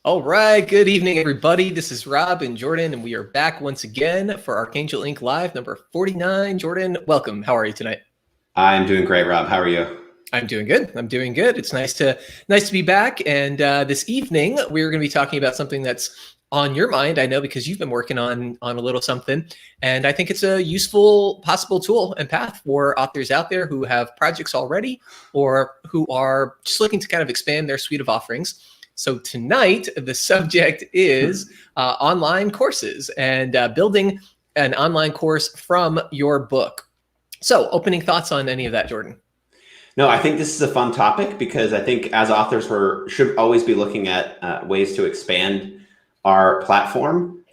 All right, good evening, everybody. This is Rob and Jordan, and we are back once again for Archangel Inc. Live number 49. Jordan, welcome. How are you tonight? I'm doing great, Rob. How are you? I'm doing good. It's nice to be back. And this evening, we're going to be talking about something that's on your mind. I know because you've been working on a little something, and I think it's a useful possible tool and path for authors out there who have projects already or who are just looking to kind of expand their suite of offerings. So tonight, the subject is online courses and building an online course from your book. So opening thoughts on any of that, Jordan? No, I think this is a fun topic because I think as authors, we should always be looking at ways to expand our platform,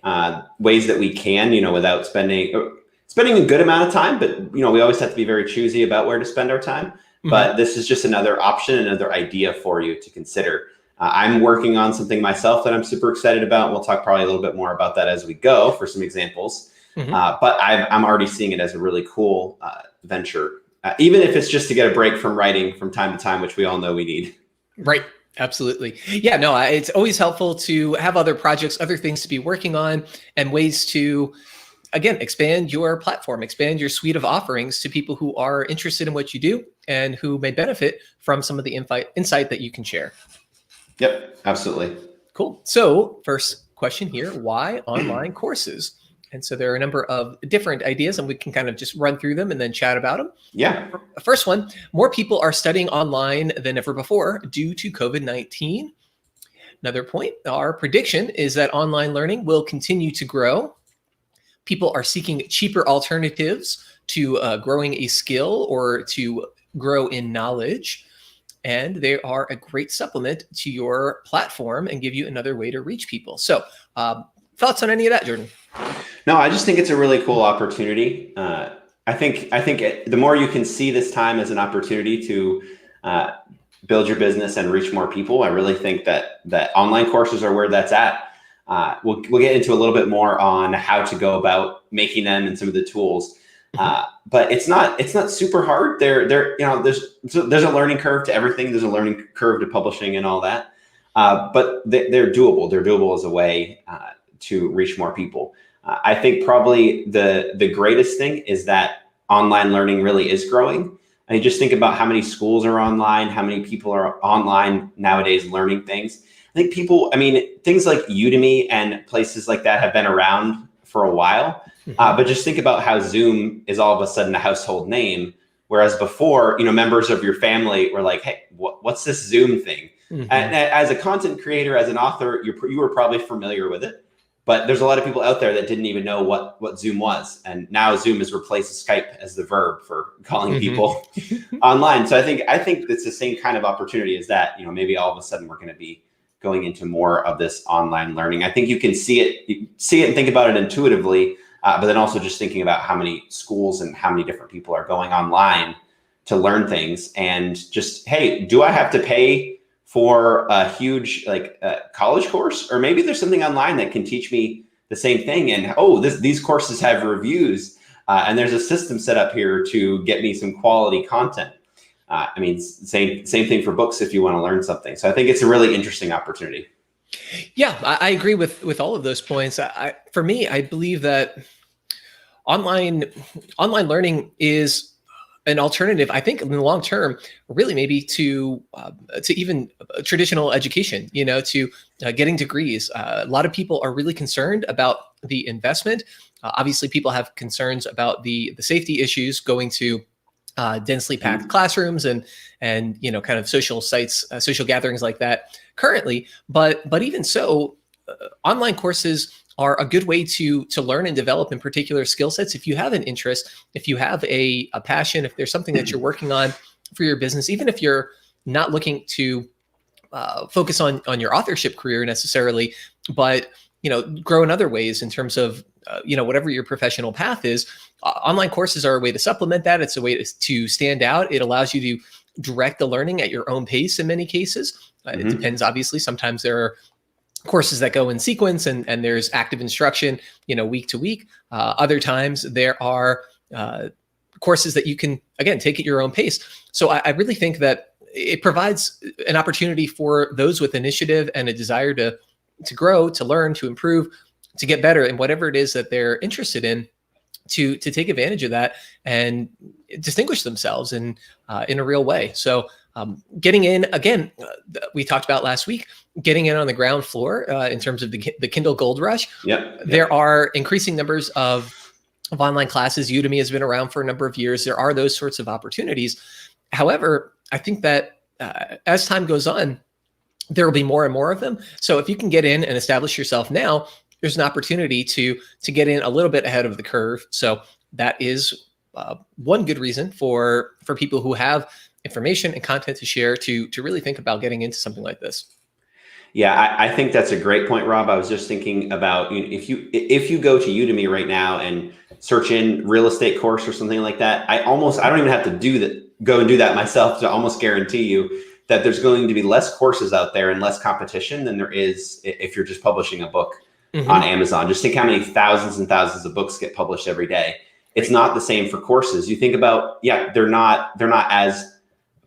ways that we can, without spending a good amount of time. But, we always have to be very choosy about where to spend our time. Mm-hmm. But this is just another option, another idea for you to consider. I'm working on something myself that I'm super excited about. We'll talk probably a little bit more about that as we go for some examples. Mm-hmm. But I'm already seeing it as a really cool venture, even if it's just to get a break from writing from time to time, which we all know we need. Right. Absolutely. Yeah, no, it's always helpful to have other projects, other things to be working on, and ways to, again, expand your platform, expand your suite of offerings to people who are interested in what you do and who may benefit from some of the insight that you can share. Yep, absolutely. Cool. So first question here, why online courses? And so there are a number of different ideas, and we can kind of just run through them and then chat about them. Yeah. First one, more people are studying online than ever before due to COVID-19. Another point, our prediction is that online learning will continue to grow. People are seeking cheaper alternatives to growing a skill or to grow in knowledge. And they are a great supplement to your platform and give you another way to reach people. So thoughts on any of that, Jordan? No, I just think it's a really cool opportunity. I think the more you can see this time as an opportunity to build your business and reach more people, I really think that online courses are where that's at. We'll get into a little bit more on how to go about making them and some of the tools. But it's not super hard. There's a learning curve to everything. There's a learning curve to publishing and all that. But they're doable. They're doable as a way to reach more people. I think probably the greatest thing is that online learning really is growing. I mean, just think about how many schools are online, how many people are online nowadays learning things. I think things like Udemy and places like that have been around for a while. But just think about how Zoom is all of a sudden a household name, whereas before, members of your family were like, "Hey, what's this Zoom thing?" Mm-hmm. And as a content creator, as an author, you were probably familiar with it. But there's a lot of people out there that didn't even know what Zoom was. And now Zoom has replaced Skype as the verb for calling people online. So I think it's the same kind of opportunity as that. Maybe all of a sudden we're going to be going into more of this online learning. I think you can see it and think about it intuitively, but then also just thinking about how many schools and how many different people are going online to learn things. And just, hey, do I have to pay for a huge college course, or maybe there's something online that can teach me the same thing? And these courses have reviews, and there's a system set up here to get me some quality content. Same thing for books if you want to learn something. So I think it's a really interesting opportunity. Yeah, I agree with all of those points. For me, I believe that online learning is an alternative, I think, in the long term, really maybe to even traditional education, to getting degrees. A lot of people are really concerned about the investment. Obviously, people have concerns about the safety issues going to densely packed classrooms and kind of social sites, social gatherings like that currently. But even so, online courses are a good way to learn and develop in particular skill sets. If you have an interest, if you have a passion, if there's something that you're working on for your business, even if you're not looking to focus on your authorship career necessarily, but grow in other ways in terms of whatever your professional path is, online courses are a way to supplement that. It's a way to stand out. It allows you to direct the learning at your own pace in many cases. It depends, obviously. Sometimes there are courses that go in sequence and there's active instruction, week to week. Other times there are courses that you can, again, take at your own pace. So I really think that it provides an opportunity for those with initiative and a desire to to grow, to learn, to improve, to get better in whatever it is that they're interested in, to take advantage of that and distinguish themselves in a real way. So getting in, again, we talked about last week, getting in on the ground floor in terms of the Kindle Gold Rush. Yep. There are increasing numbers of online classes. Udemy has been around for a number of years. There are those sorts of opportunities. However, I think that as time goes on, there will be more and more of them. So if you can get in and establish yourself now, there's an opportunity to get in a little bit ahead of the curve. So that is one good reason for people who have information and content to share to really think about getting into something like this. Yeah, I think that's a great point, Rob. I was just thinking about, if you go to Udemy right now and search in real estate course or something like that, I don't even have to go and do that myself to almost guarantee you that there's going to be less courses out there and less competition than there is if you're just publishing a book on Amazon. Just think how many thousands and thousands of books get published every day. It's not the same for courses. You think about, they're not as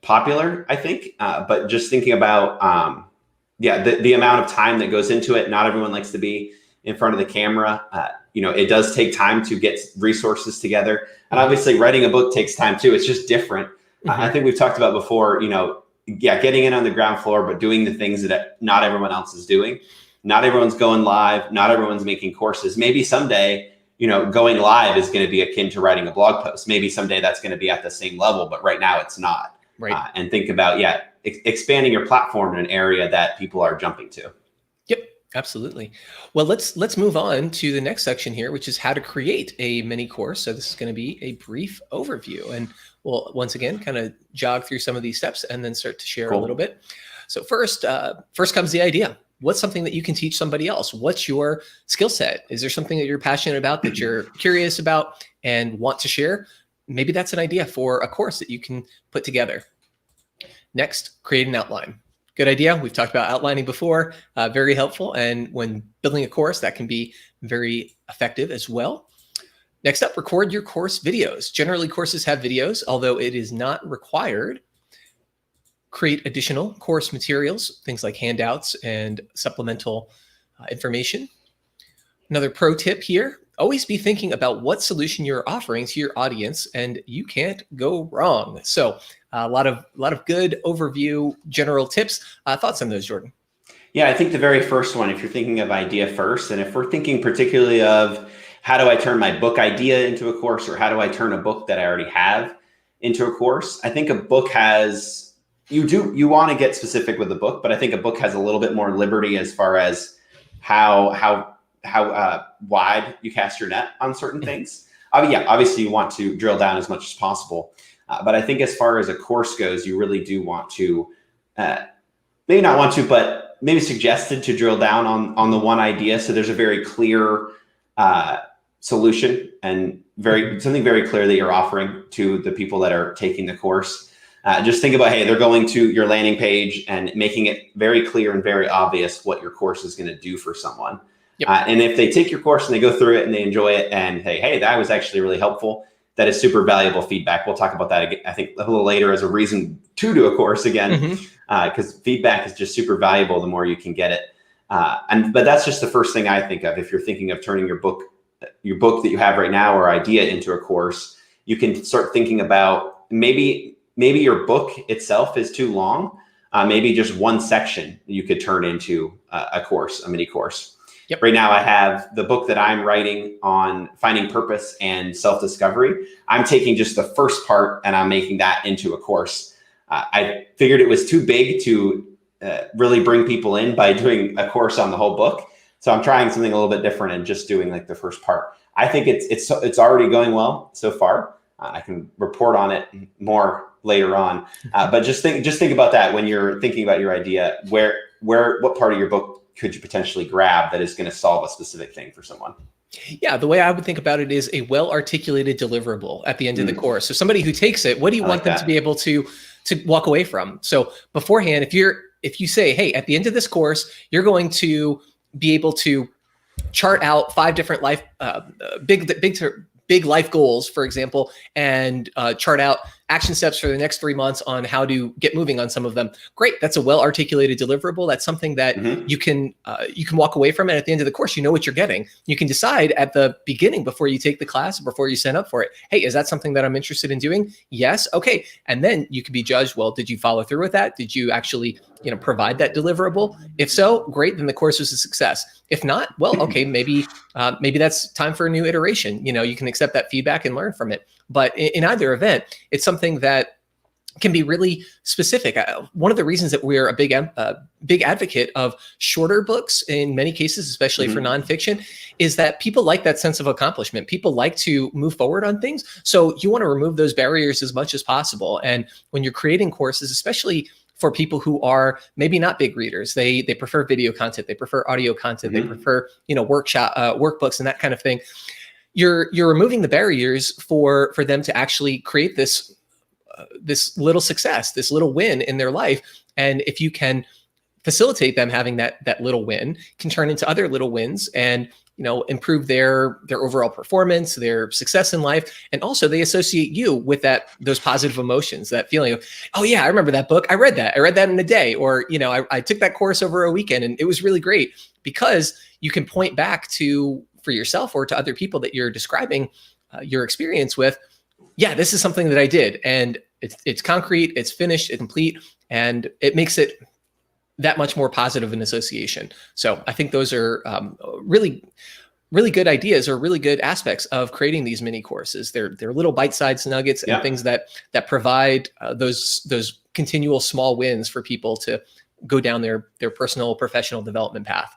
popular, I think, but just thinking about, the amount of time that goes into it. Not everyone likes to be in front of the camera. It does take time to get resources together. And obviously writing a book takes time too. It's just different. I think we've talked about before, getting in on the ground floor, but doing the things that not everyone else is doing. Not everyone's going live. Not everyone's making courses. Maybe someday, going live is going to be akin to writing a blog post. Maybe someday that's going to be at the same level, but right now it's not. Right. And think about, expanding your platform in an area that people are jumping to. Yep, absolutely. Well, let's move on to the next section here, which is how to create a mini course. So this is going to be a brief overview, and we'll once again kind of jog through some of these steps and then start to share a little bit. So first comes the idea. What's something that you can teach somebody else? What's your skill set? Is there something that you're passionate about, that you're curious about and want to share? Maybe that's an idea for a course that you can put together. Next, create an outline. Good idea. We've talked about outlining before, very helpful. And when building a course, that can be very effective as well. Next up, record your course videos. Generally, courses have videos, although it is not required. Create additional course materials, things like handouts and supplemental information. Another pro tip here, always be thinking about what solution you're offering to your audience, and you can't go wrong. So a lot of good overview, general tips. Thoughts on those, Jordan? Yeah, I think the very first one, if you're thinking of idea first, and if we're thinking particularly of how do I turn my book idea into a course, or how do I turn a book that I already have into a course, I think a book has, you want to get specific with the book, but I think a book has a little bit more liberty as far as how wide you cast your net on certain things. Obviously you want to drill down as much as possible. But I think as far as a course goes, you really do want to, maybe not want to, but maybe suggested to drill down on the one idea. So there's a very clear solution and something very clear that you're offering to the people that are taking the course. Just think about, hey, they're going to your landing page and making it very clear and very obvious what your course is going to do for someone. Yep. And if they take your course and they go through it and they enjoy it and hey, that was actually really helpful, that is super valuable feedback. We'll talk about that again, I think a little later, as a reason to do a course again, because feedback is just super valuable the more you can get it. But that's just the first thing I think of. If you're thinking of turning your book that you have right now or idea into a course, you can start thinking about maybe your book itself is too long. Maybe just one section you could turn into a course, a mini course. Yep. Right now I have the book that I'm writing on finding purpose and self-discovery. I'm taking just the first part and I'm making that into a course. I figured it was too big to really bring people in by doing a course on the whole book. So I'm trying something a little bit different and just doing like the first part. I think it's already going well so far. I can report on it more later on. But just think about that when you're thinking about your idea. What part of your book could you potentially grab that is going to solve a specific thing for someone? Yeah, the way I would think about it is a well-articulated deliverable at the end of the course. So somebody who takes it, what do you want them to be able to walk away from? So beforehand, if you say, hey, at the end of this course, you're going to be able to chart out 5 different life big life goals, for example, and chart out action steps for the next 3 months on how to get moving on some of them. Great. That's a well-articulated deliverable. That's something that you can walk away from. And at the end of the course, you know what you're getting. You can decide at the beginning before you take the class, before you sign up for it, hey, is that something that I'm interested in doing? Yes. Okay. And then you can be judged. Well, did you follow through with that? Did you actually, provide that deliverable? If so, great. Then the course was a success. If not, well, okay, maybe that's time for a new iteration. You can accept that feedback and learn from it. But in either event, it's something that can be really specific. One of the reasons that we're a big advocate of shorter books in many cases, especially for nonfiction, is that people like that sense of accomplishment. People like to move forward on things. So you want to remove those barriers as much as possible. And when you're creating courses, especially for people who are maybe not big readers, they prefer video content, they prefer audio content, they prefer workbooks and that kind of thing. You're removing the barriers for them to actually create this little success, this little win in their life. And if you can facilitate them having that little win, can turn into other little wins and improve their overall performance, their success in life. And also they associate you with those positive emotions, that feeling of, oh yeah, I remember that book. I read that in a day, or, I took that course over a weekend and it was really great, because you can point back to, for yourself or to other people that you're describing your experience with, yeah, this is something that I did, and it's concrete, it's finished, it's complete, and it makes it that much more positive in association. So I think those are really, really good ideas, or really good aspects of creating these mini courses. They're little bite-sized nuggets and things that provide those continual small wins for people to go down their personal, professional development path.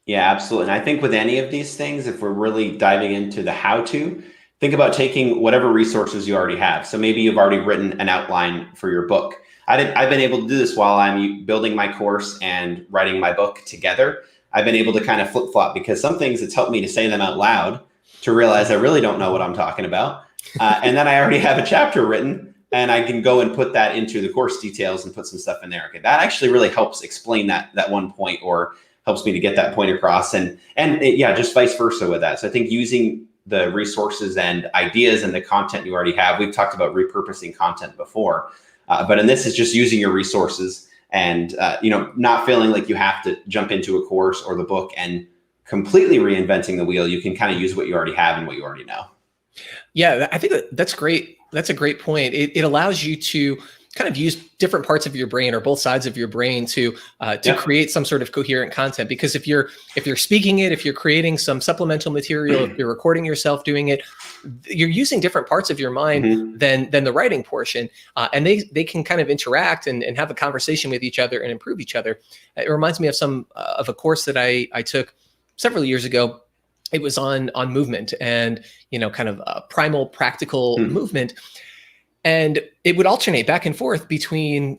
Yeah, absolutely. And I think with any of these things, if we're really diving into the how-to, think about taking whatever resources you already have. So maybe you've already written an outline for your book. I've been able to do this while I'm building my course and writing my book together. I've been able to kind of flip-flop, because some things, it's helped me to say them out loud to realize I really don't know what I'm talking about. And then I already have a chapter written, and I can go and put that into the course details and put some stuff in there. Okay, that actually really helps explain that one point, or helps me to get that point across. And just vice versa with that. So I think using the resources and ideas and the content you already have, we've talked about repurposing content before, but in this is just using your resources and, not feeling like you have to jump into a course or the book and completely reinventing the wheel. You can kind of use what you already have and what you already know. Yeah, I think that's great. That's a great point. It allows you to kind of use different parts of your brain, or both sides of your brain, to create some sort of coherent content. Because if you're speaking it, if you're creating some supplemental material, if you're recording yourself doing it, you're using different parts of your mind than the writing portion, and they can kind of interact and have a conversation with each other and improve each other. It reminds me of a course that I took several years ago. It was on movement and kind of primal practical movement. And it would alternate back and forth between,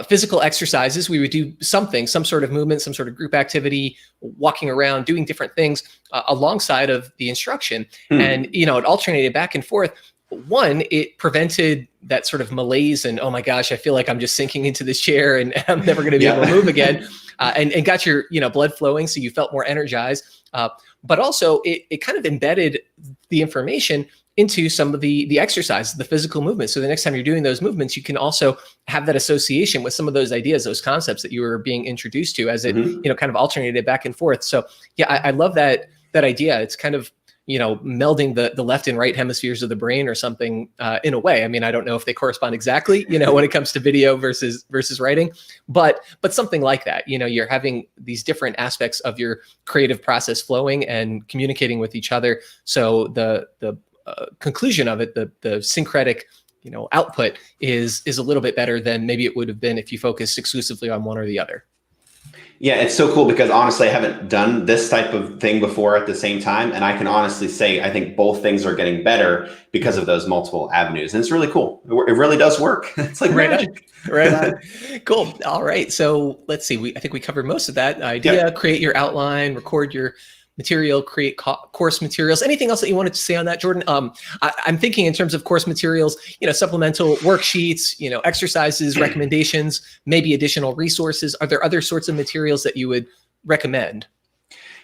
physical exercises. We would do some sort of movement, some sort of group activity, walking around, doing different things alongside of the instruction. And, it alternated back and forth. One, it prevented that sort of malaise and, oh my gosh, I feel like I'm just sinking into this chair and I'm never going to be able to move again, and got your, blood flowing. So you felt more energized. But also it kind of embedded the information into some of the exercises, the physical movement. So the next time you're doing those movements, you can also have that association with some of those ideas, those concepts that you were being introduced to, as it, kind of alternated back and forth. So yeah, I love that idea. It's kind of, melding the left and right hemispheres of the brain or something, in a way. I mean, I don't know if they correspond exactly, when it comes to video versus writing, but something like that. You're having these different aspects of your creative process flowing and communicating with each other. So the conclusion of it, the syncretic, output is a little bit better than maybe it would have been if you focused exclusively on one or the other. Yeah, it's so cool, because honestly, I haven't done this type of thing before at the same time. And I can honestly say, I think both things are getting better because of those multiple avenues. And it's really cool. It really does work. It's like magic. Right on. Cool. All right. So let's see. I think we covered most of that idea. Create your outline, record your material, create course materials. Anything else that you wanted to say on that, Jordan? I'm thinking in terms of course materials, supplemental worksheets, exercises, recommendations, maybe additional resources. Are there other sorts of materials that you would recommend?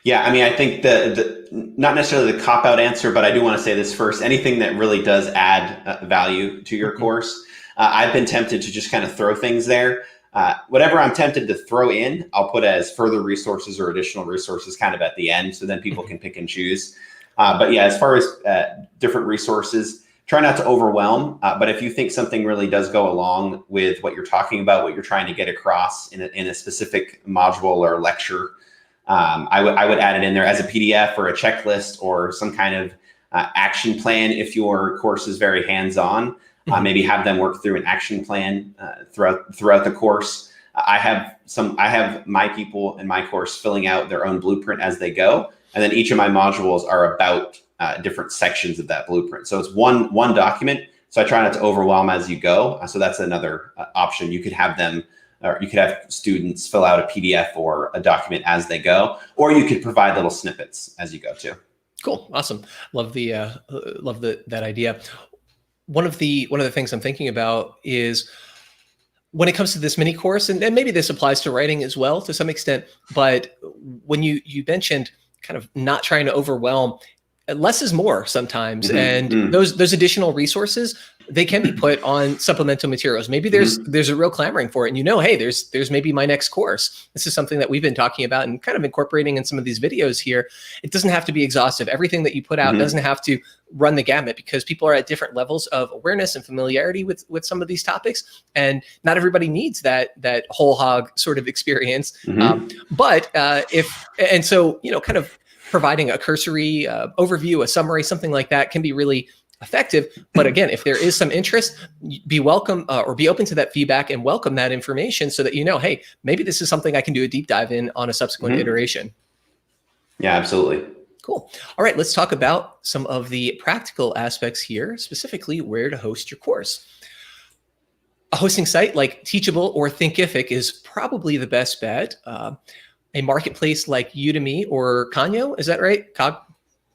Yeah, I mean, I think the not necessarily the cop out answer, but I do want to say this first. Anything that really does add value to your course, I've been tempted to just kind of throw things there. Whatever I'm tempted to throw in, I'll put as further resources or additional resources kind of at the end, so then people can pick and choose. But yeah, as far as different resources, try not to overwhelm. But if you think something really does go along with what you're talking about, what you're trying to get across in a specific module or lecture, I would add it in there as a PDF or a checklist or some kind of action plan. If your course is very hands-on, maybe have them work through an action plan throughout the course. I have my people in my course filling out their own blueprint as they go, and then each of my modules are about different sections of that blueprint. So it's one document. So I try not to overwhelm as you go. So that's another option. You could have them. Or you could have students fill out a PDF or a document as they go, or you could provide little snippets as you go too. Cool, awesome. Love that idea. One of the things I'm thinking about is when it comes to this mini course, and maybe this applies to writing as well to some extent, but when you mentioned kind of not trying to overwhelm, less is more sometimes. And those additional resources, they can be put on supplemental materials. Maybe there's a real clamoring for it, and hey, there's maybe my next course. This is something that we've been talking about and kind of incorporating in some of these videos here. It doesn't have to be exhaustive. Everything that you put out doesn't have to run the gamut, because people are at different levels of awareness and familiarity with some of these topics, and not everybody needs that whole hog sort of experience. So kind of providing a cursory overview, a summary, something like that can be really effective. But again, if there is some interest, be welcome or be open to that feedback and welcome that information, so that hey, maybe this is something I can do a deep dive in on a subsequent iteration. Yeah, absolutely. Cool. All right, let's talk about some of the practical aspects here, specifically where to host your course. A hosting site like Teachable or Thinkific is probably the best bet. A marketplace like Udemy or Coggno, is that right?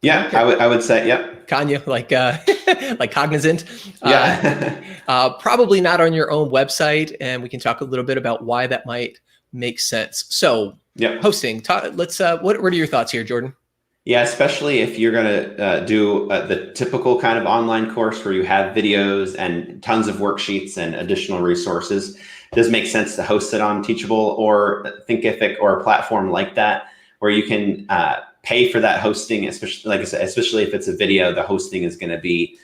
Yeah, I would say, yep. Coggno, like cognizant. Yeah. Probably not on your own website, and we can talk a little bit about why that might make sense. So, hosting. What are your thoughts here, Jordan? Yeah, especially if you're going to do the typical kind of online course where you have videos and tons of worksheets and additional resources. It does make sense to host it on Teachable or Thinkific or a platform like that, where you can pay for that hosting, especially like I said, especially if it's a video. The hosting is going to be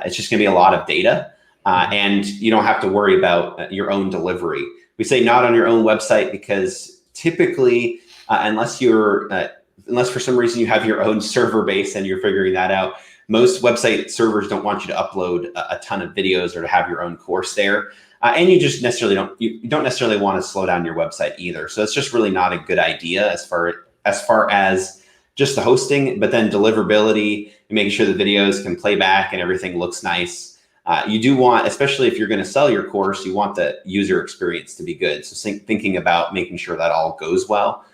it's just going to be a lot of data, and you don't have to worry about your own delivery. We say not on your own website because typically, unless for some reason you have your own server base and you're figuring that out, most website servers don't want you to upload a ton of videos or to have your own course there. And you just you don't necessarily want to slow down your website either. So it's just really not a good idea as far as just the hosting, but then deliverability and making sure the videos can play back and everything looks nice. You do want, especially if you're going to sell your course, you want the user experience to be good. So thinking about making sure that all goes well,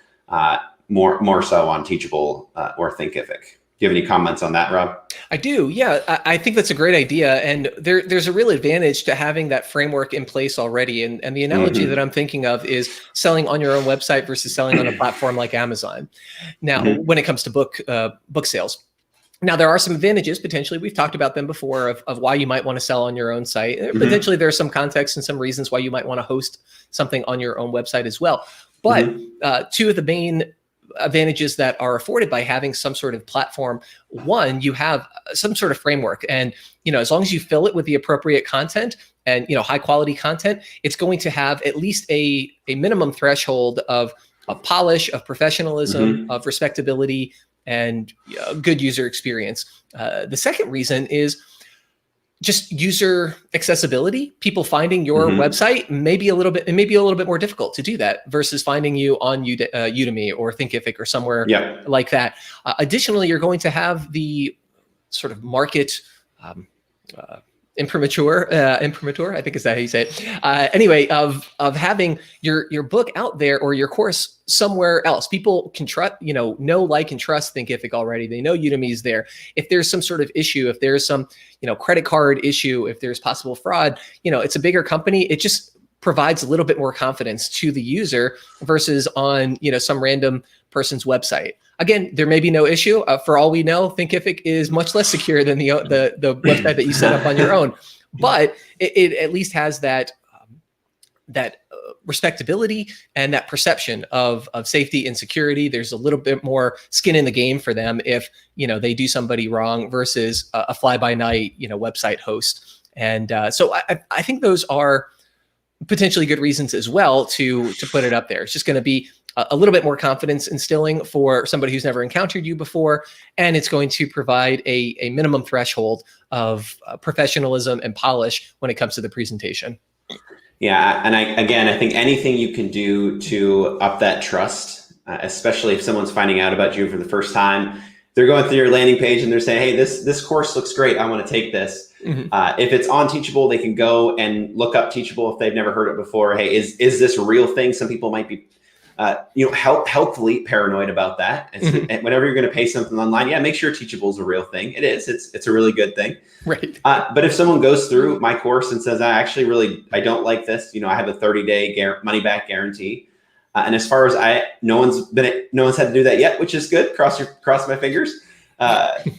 more so on Teachable or Thinkific. Do you have any comments on that, Rob? I do. Yeah, I think that's a great idea. And there's a real advantage to having that framework in place already. And the analogy that I'm thinking of is selling on your own website versus selling on a platform like Amazon. Now, when it comes to book sales. Now, there are some advantages, potentially. We've talked about them before of why you might want to sell on your own site. Potentially, there are some context and some reasons why you might want to host something on your own website as well. But two of the main advantages that are afforded by having some sort of platform, one, you have some sort of framework, and as long as you fill it with the appropriate content and high quality content, it's going to have at least a minimum threshold of polish, of professionalism, of respectability, and good user experience. The second reason is just user accessibility. People finding your website may be a little bit more difficult to do that versus finding you on Udemy or Thinkific or somewhere like that. Additionally, you're going to have the sort of market imprimatur, I think is that how you say it. Anyway, of having your book out there or your course somewhere else. People can trust, know, like, and trust Thinkific already. They know Udemy's there. If there's some sort of issue, if there's some, credit card issue, if there's possible fraud, it's a bigger company. It just provides a little bit more confidence to the user versus on, some random person's website. Again, there may be no issue. For all we know, Thinkific is much less secure than the website that you set up on your own, but it at least has that respectability and that perception of safety and security. There's a little bit more skin in the game for them if they do somebody wrong versus a fly-by-night website host. And so I think those are potentially good reasons as well to put it up there. It's just going to be a little bit more confidence instilling for somebody who's never encountered you before, and it's going to provide a minimum threshold of professionalism and polish when it comes to the presentation. Yeah, and I think anything you can do to up that trust, especially if someone's finding out about you for the first time, they're going through your landing page and they're saying, hey, this course looks great, I want to take this. If it's on Teachable, they can go and look up Teachable if they've never heard it before. Hey, is this a real thing? Some people might be helpfully paranoid about that. And whenever you're going to pay something online, make sure Teachable is a real thing. It is. It's a really good thing. Right. But if someone goes through my course and says, I don't like this, I have a 30-day money back guarantee. And as far as no one's had to do that yet, which is good. Cross my fingers.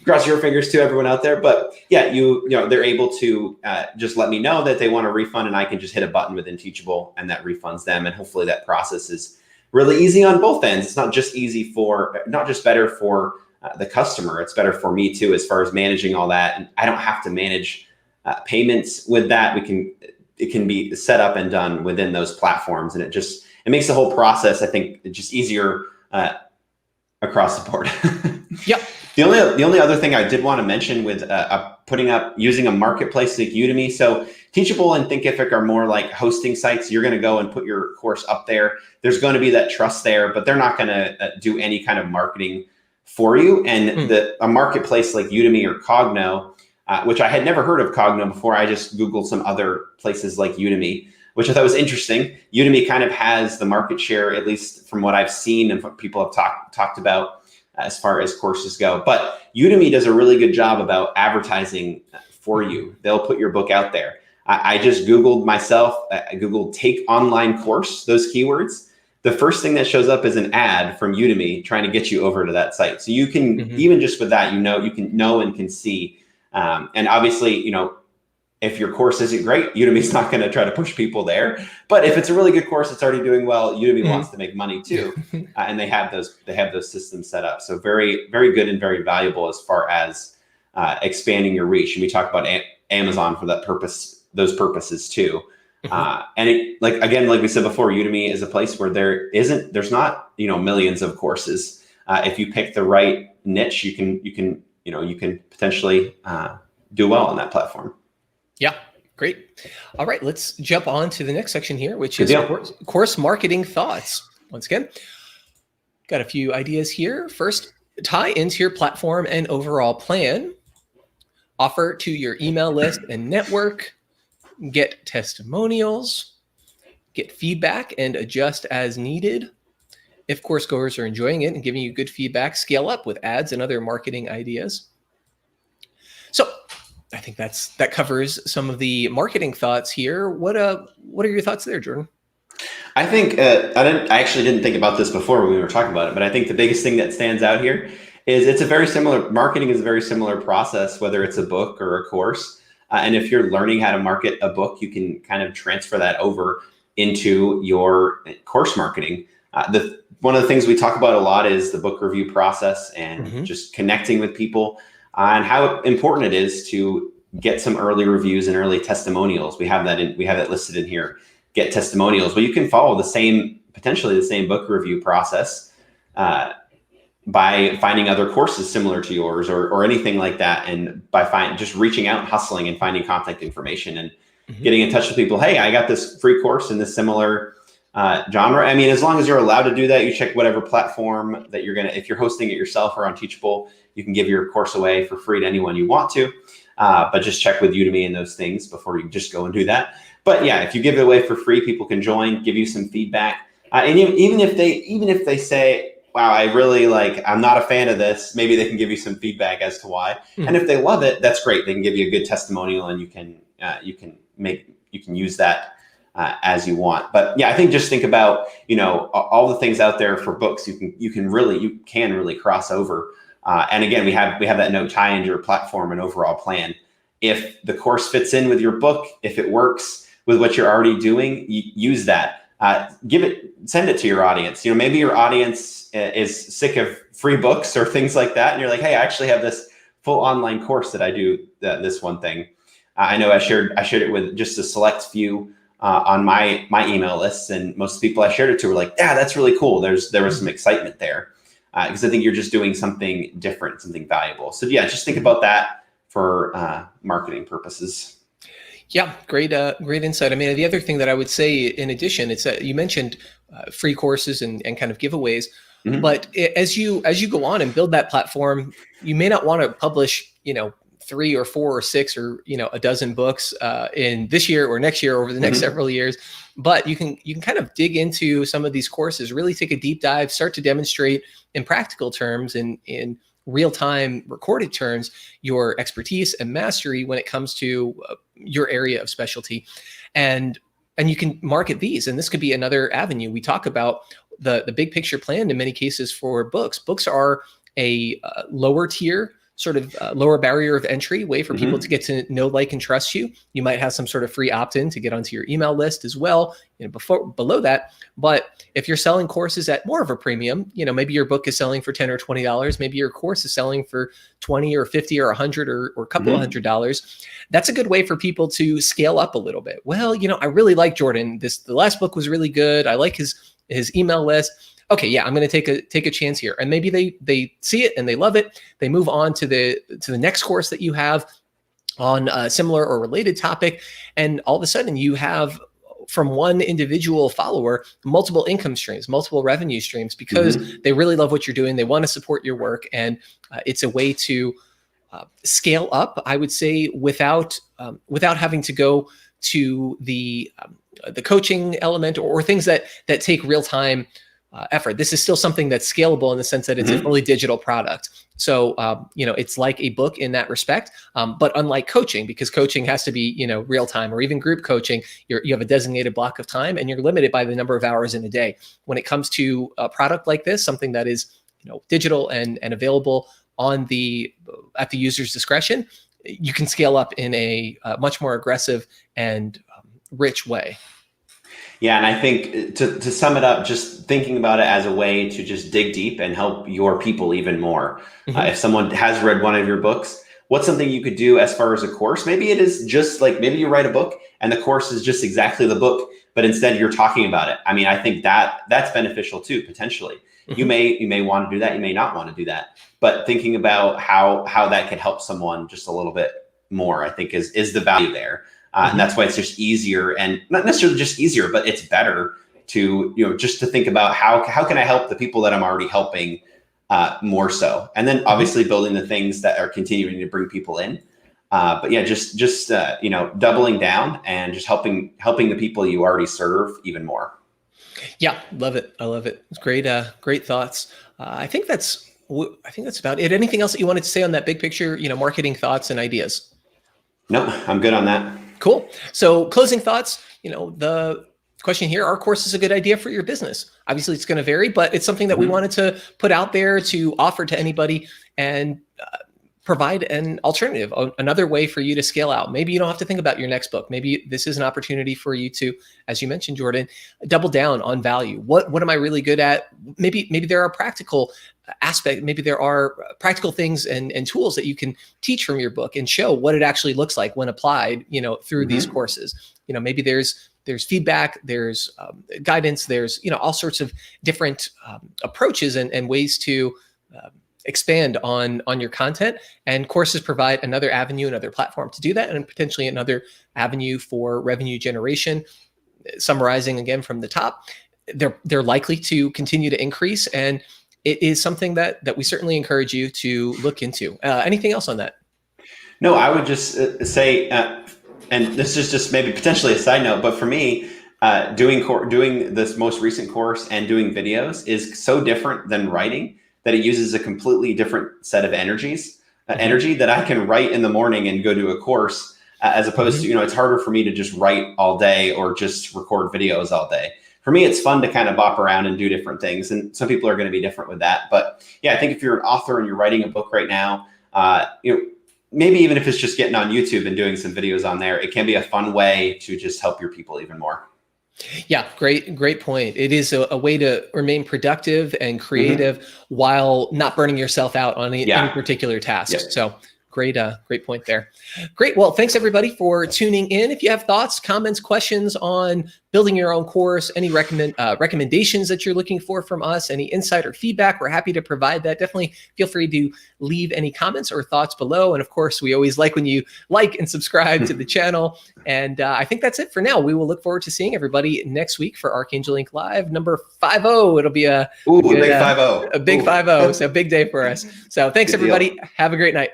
Cross your fingers to everyone out there. But yeah, they're able to just let me know that they want a refund, and I can just hit a button within Teachable and that refunds them. And hopefully that process is really easy on both ends. It's not just better for the customer. It's better for me too, as far as managing all that. And I don't have to manage payments with that. It can be set up and done within those platforms. And it makes the whole process, I think, just easier across the board. Yep. The only other thing I did want to mention with using a marketplace like Udemy. So Teachable and Thinkific are more like hosting sites. You're going to go and put your course up there. There's going to be that trust there, but they're not going to do any kind of marketing for you. And a marketplace like Udemy or Coggno, which I had never heard of Coggno before. I just Googled some other places like Udemy, which I thought was interesting. Udemy kind of has the market share, at least from what I've seen and what people have talked about as far as courses go. But Udemy does a really good job about advertising for you. They'll put your book out there. I just Googled myself, I Googled take online course, those keywords. The first thing that shows up is an ad from Udemy trying to get you over to that site. So you can, even just with that, you can know and can see. And obviously, if your course isn't great, Udemy's not going to try to push people there. But if it's a really good course, it's already doing well, Udemy wants to make money too. And they have those systems set up. So very, very good and very valuable as far as expanding your reach. And we talk about Amazon for those purposes too. And like we said before, Udemy is a place where there's not, millions of courses. If you pick the right niche, you can potentially do well on that platform. Yeah, great. All right, let's jump on to the next section here, which is course marketing thoughts. Once again, got a few ideas here. First, tie into your platform and overall plan. Offer to your email list and network. Get testimonials. Get feedback and adjust as needed. If course goers are enjoying it and giving you good feedback, scale up with ads and other marketing ideas. So I think that covers some of the marketing thoughts here. What are your thoughts there, Jordan? I think I actually didn't think about this before when we were talking about it, but I think the biggest thing that stands out here is marketing is a very similar process, whether it's a book or a course. And if you're learning how to market a book, you can kind of transfer that over into your course marketing. One of the things we talk about a lot is the book review process and just connecting with people and how important it is to get some early reviews and early testimonials. We have that listed in here. Get testimonials, but you can follow potentially the same book review process by finding other courses similar to yours or anything like that, and by just reaching out and hustling and finding contact information and getting in touch with people. Hey, I got this free course in this similar genre. I mean, as long as you're allowed to do that, you check whatever platform that if you're hosting it yourself or on Teachable, you can give your course away for free to anyone you want to, but just check with Udemy and those things before you just go and do that. But yeah, if you give it away for free, people can join, give you some feedback. And even if they say, wow, I'm not a fan of this, maybe they can give you some feedback as to why. And if they love it, that's great. They can give you a good testimonial, and you can use that as you want. But yeah, I think just think about, all the things out there for books you can really cross over. And again, we have that note tie into your platform and overall plan. If the course fits in with your book, if it works with what you're already doing, use that. Send it to your audience. Maybe your audience is sick of free books or things like that, and you're like, hey, I actually have this full online course that I do this one thing. I know I shared it with just a select few on my email lists, and most people I shared it to were like, yeah, that's really cool. There was some excitement there because I think you're just doing something different, something valuable. So yeah, just think about that for marketing purposes. Yeah, great insight. I mean, the other thing that I would say in addition, it's that you mentioned free courses and kind of giveaways, Mm-hmm. but as you go on and build that platform, you may not want to publish, 3 or 4 or 6 or a dozen books in this year or next year or over the next Mm-hmm. several years, but you can kind of dig into some of these courses, really take a deep dive, start to demonstrate in practical terms and in real-time recorded terms your expertise and mastery when it comes to your area of specialty, and you can market these. And this could be another avenue. We talk about the big picture plan in many cases for books. Books are a lower tier, sort of lower barrier of entry way for people to get to know, like, and trust you. You might have some sort of free opt-in to get onto your email list as well, below that. But if you're selling courses at more of a premium, maybe your book is selling for $10 or $20, maybe your course is selling for 20 or 50 or 100 or a couple of $100. That's a good way for people to scale up a little bit. Well, I really like Jordan. The last book was really good. I like his email list. Okay, yeah, I'm going to take a chance here. And maybe they see it and they love it. They move on to the next course that you have on a similar or related topic. And all of a sudden you have, from one individual follower, multiple income streams, multiple revenue streams, because they really love what you're doing. They want to support your work. And it's a way to scale up, I would say, without having to go to the coaching element or things that take real time effort. This is still something that's scalable in the sense that it's a fully digital product. So, it's like a book in that respect, but unlike coaching, because coaching has to be, real time, or even group coaching, you have a designated block of time and you're limited by the number of hours in a day. When it comes to a product like this, something that is, digital and available at the user's discretion, you can scale up in a much more aggressive and rich way. Yeah, and I think to sum it up, just thinking about it as a way to just dig deep and help your people even more. If someone has read one of your books, what's something you could do as far as a course? Maybe it is just like, maybe you write a book and the course is just exactly the book, but instead you're talking about it. I mean, I think that's beneficial too, potentially. You may want to do that. You may not want to do that. But thinking about how that could help someone just a little bit more, I think is the value there. And that's why it's just easier, and not necessarily just easier, but it's better to, just to think about how can I help the people that I'm already helping more so. And then obviously building the things that are continuing to bring people in. But yeah, just doubling down and just helping the people you already serve even more. Yeah, love it. I love it. It's great. Great thoughts. I think that's about it. Anything else that you wanted to say on that big picture, marketing thoughts and ideas? No, I'm good on that. Cool. So closing thoughts, the question here, our course is a good idea for your business. Obviously it's going to vary, but it's something that we wanted to put out there to offer to anybody and provide an alternative, another way for you to scale out. Maybe you don't have to think about your next book. Maybe this is an opportunity for you to, as you mentioned, Jordan, double down on value. What am I really good at? Maybe there are practical aspects. Maybe there are practical things and tools that you can teach from your book and show what it actually looks like when applied, through these courses. Maybe there's feedback, there's guidance, there's, all sorts of different approaches and ways to expand on your content, and courses provide another avenue, another platform to do that, and potentially another avenue for revenue generation. Summarizing again from the top, they're likely to continue to increase, and it is something that we certainly encourage you to look into. Anything else on that? No, I would just say, and this is just maybe potentially a side note, but for me, doing this most recent course and doing videos is so different than writing, that it uses a completely different set of energy that I can write in the morning and go to a course as opposed to, it's harder for me to just write all day or just record videos all day. For me, it's fun to kind of bop around and do different things. And some people are going to be different with that. But yeah, I think if you're an author and you're writing a book right now, maybe even if it's just getting on YouTube and doing some videos on there, it can be a fun way to just help your people even more. Yeah, great point. It is a way to remain productive and creative while not burning yourself out on any particular task. Yep. So great point there. Great. Well, thanks everybody for tuning in. If you have thoughts, comments, questions on building your own course, any recommendations that you're looking for from us, any insight or feedback, we're happy to provide that. Definitely feel free to leave any comments or thoughts below. And of course, we always like when you like and subscribe to the channel. And I think that's it for now. We will look forward to seeing everybody next week for Archangel Inc. Live number 50. It'll be a big 50. A big 50. So big day for us. So thanks everybody. Have a great night.